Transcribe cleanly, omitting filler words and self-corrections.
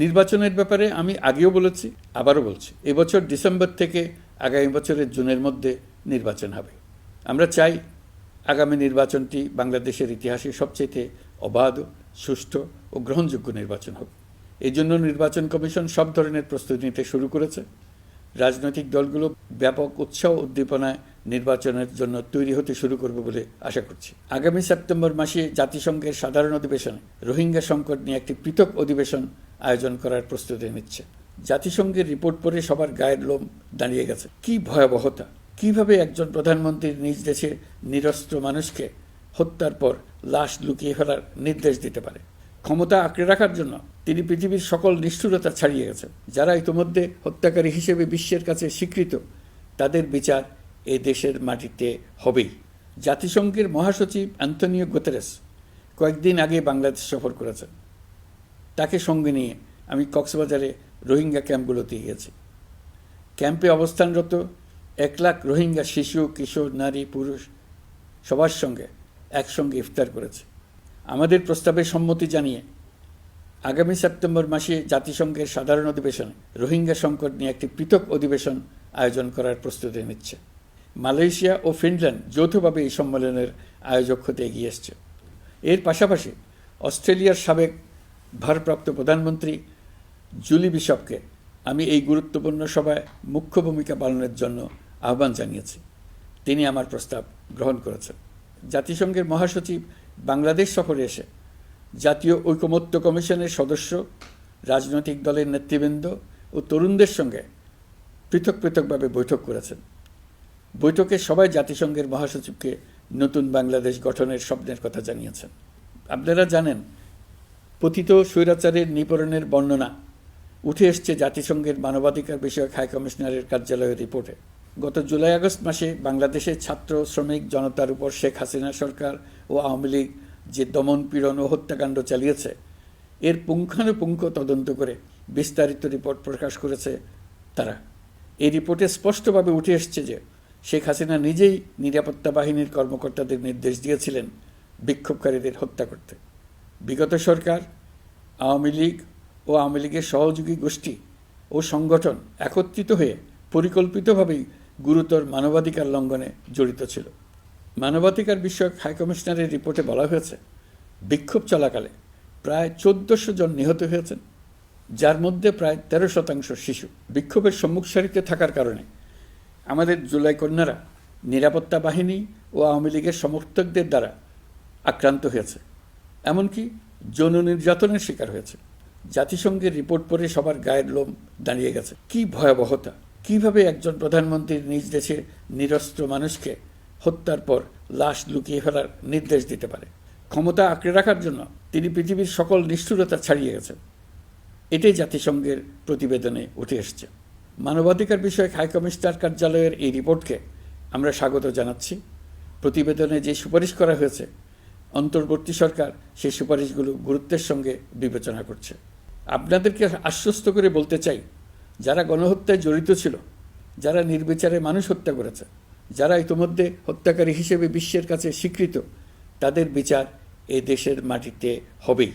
নির্বাচনের ব্যাপারে আমি আগেও বলেছি, আবারও বলছি, এবছর ডিসেম্বর থেকে আগামী বছরের জুনের মধ্যে নির্বাচন হবে। আমরা চাই আগামী নির্বাচনটি বাংলাদেশের ইতিহাসে সবচেয়ে অবাধ, সুষ্ঠু ও গ্রহণযোগ্য নির্বাচন হোক। এই জন্য নির্বাচন কমিশন সব ধরনের প্রস্তুতি নিতে শুরু করেছে। রাজনৈতিক দলগুলো ব্যাপক উৎসাহ উদ্দীপনায় নির্বাচনের জন্য তৈরি হতে শুরু করবে বলে আশা করছি। আগামী সেপ্টেম্বর মাসে জাতিসংঘের সাধারণ অধিবেশনে রোহিঙ্গা সংকট নিয়ে একটি পৃথক অধিবেশন আয়োজন করার প্রস্তুতি নিচ্ছে। জাতিসংঘের রিপোর্ট পড়ে সবার গায়ের লোম দাঁড়িয়ে গেছে। কি ভয়াবহতা! কিভাবে একজন প্রধানমন্ত্রী নিজ দেশে নিরস্ত্র মানুষকে হত্যার পর লাশ লুকিয়ে ফেলার নির্দেশ দিতে পারে? ক্ষমতা আঁকড়ে রাখার জন্য তিনি পৃথিবীর সকল নিষ্ঠুরতা ছাড়িয়ে গেছেন। যারা ইতোমধ্যে হত্যাকারী হিসেবে বিশ্বের কাছে স্বীকৃত, তাদের বিচার এ দেশের মাটিতে হবেই। জাতিসংঘের মহাসচিব অ্যান্তনিও গুতেরেস কয়েকদিন আগে বাংলাদেশ সফর করেছেন। তাকে সঙ্গে নিয়ে আমি কক্সবাজারে রোহিঙ্গা ক্যাম্পগুলোতে গিয়েছি। ক্যাম্পে অবস্থানরত 1 লাখ রোহিঙ্গা শিশু, কিশোর, নারী, পুরুষ সবার সঙ্গে একসঙ্গে ইফতার করেছে। আমাদের প্রস্তাবে সম্মতি জানিয়ে আগামী সেপ্টেম্বর মাসে জাতিসংঘের সাধারণ অধিবেশনে রোহিঙ্গা সংকট নিয়ে একটি পৃথক অধিবেশন আয়োজন করার প্রস্তুতি নিচ্ছে। মালয়েশিয়া ও ফিনল্যান্ড যৌথভাবে এই সম্মেলনের আয়োজক হতে এগিয়ে এসছে। এর পাশাপাশি অস্ট্রেলিয়ার সাবেক ভারপ্রাপ্ত প্রধানমন্ত্রী জুলি বিশপকে আমি এই গুরুত্বপূর্ণ সভায় মুখ্য ভূমিকা পালনের জন্য আহ্বান জানিয়েছি। তিনি আমার প্রস্তাব গ্রহণ করেছেন। জাতিসংঘের মহাসচিব বাংলাদেশ সফরে এসে জাতীয় ঐকমত্য কমিশনের সদস্য, রাজনৈতিক দলের নেতৃবৃন্দ ও তরুণদের সঙ্গে পৃথকভাবে বৈঠক করেছেন। বৈঠকে সবাই জাতিসংঘের মহাসচিবকে নতুন বাংলাদেশ গঠনের স্বপ্নের কথা জানিয়েছেন। আপনারা জানেন, পতিত স্বৈরাচারের নিপীড়নের বর্ণনা উঠে এসছে জাতিসংঘের মানবাধিকার বিষয়ক হাই কমিশনারের কার্যালয়ের রিপোর্টে। গত জুলাই-আগস্ট মাসে বাংলাদেশের ছাত্র, শ্রমিক জনতার উপর শেখ হাসিনা সরকার ও আওয়ামী লীগ যে দমন, পীড়ন ও হত্যাকাণ্ড চালিয়েছে, এর পুঙ্খানুপুঙ্খ তদন্ত করে বিস্তারিত রিপোর্ট প্রকাশ করেছে তারা। এই রিপোর্টে স্পষ্টভাবে উঠে এসছে যে শেখ হাসিনা নিজেই নিরাপত্তা বাহিনীর কর্মকর্তাদের নির্দেশ দিয়েছিলেন বিক্ষোভকারীদের হত্যা করতে। বিগত সরকার, আওয়ামী লীগ ও আওয়ামী লীগের সহযোগী গোষ্ঠী ও সংগঠন একত্রিত হয়ে পরিকল্পিতভাবেই গুরুতর মানবাধিকার লঙ্ঘনে জড়িত ছিল। মানবাধিকার বিষয়ক হাইকমিশনারের রিপোর্টে বলা হয়েছে, বিক্ষোভ চলাকালে প্রায় 1400 জন নিহত হয়েছেন, যার মধ্যে প্রায় 13% শিশু। বিক্ষোভের সম্মুখ সারিতে থাকার কারণে আমাদের জুলাই কন্যারা নিরাপত্তা বাহিনী ও আওয়ামী লীগের সমর্থকদের দ্বারা আক্রান্ত হয়েছে, এমনকি যৌন নির্যাতনের শিকার হয়েছে। জাতিসংঘের রিপোর্ট পড়ে সবার গায়ের লোম দাঁড়িয়ে গেছে। কি ভয়াবহতা! কিভাবে একজন প্রধানমন্ত্রী নিজ দেশে নিরস্ত্র মানুষকে হত্যার পর লাশ লুকিয়ে ফেলার নির্দেশ দিতে পারে? ক্ষমতা আঁকড়ে রাখার জন্য তিনি পৃথিবীর সকল নিষ্ঠুরতা ছাড়িয়ে গেছেন। এটাই জাতিসংঘের প্রতিবেদনে উঠে এসছে। মানবাধিকার বিষয়ক হাইকমিশনার কার্যালয়ের এই রিপোর্টকে আমরা স্বাগত জানাচ্ছি। প্রতিবেদনে যে সুপারিশ করা হয়েছে, অন্তর্বর্তী সরকার সেই সুপারিশগুলো গুরুত্বের সঙ্গে বিবেচনা করছে। আপনাদেরকে আশ্বস্ত করে বলতে চাই, যারা গণহত্যায় জড়িত ছিল, যারা নির্বিচারে মানুষ হত্যা করেছে, যারা ইতোমধ্যে হত্যাকারী হিসেবে বিশ্বের কাছে স্বীকৃত, তাদের বিচার এ দেশের মাটিতে হবেই।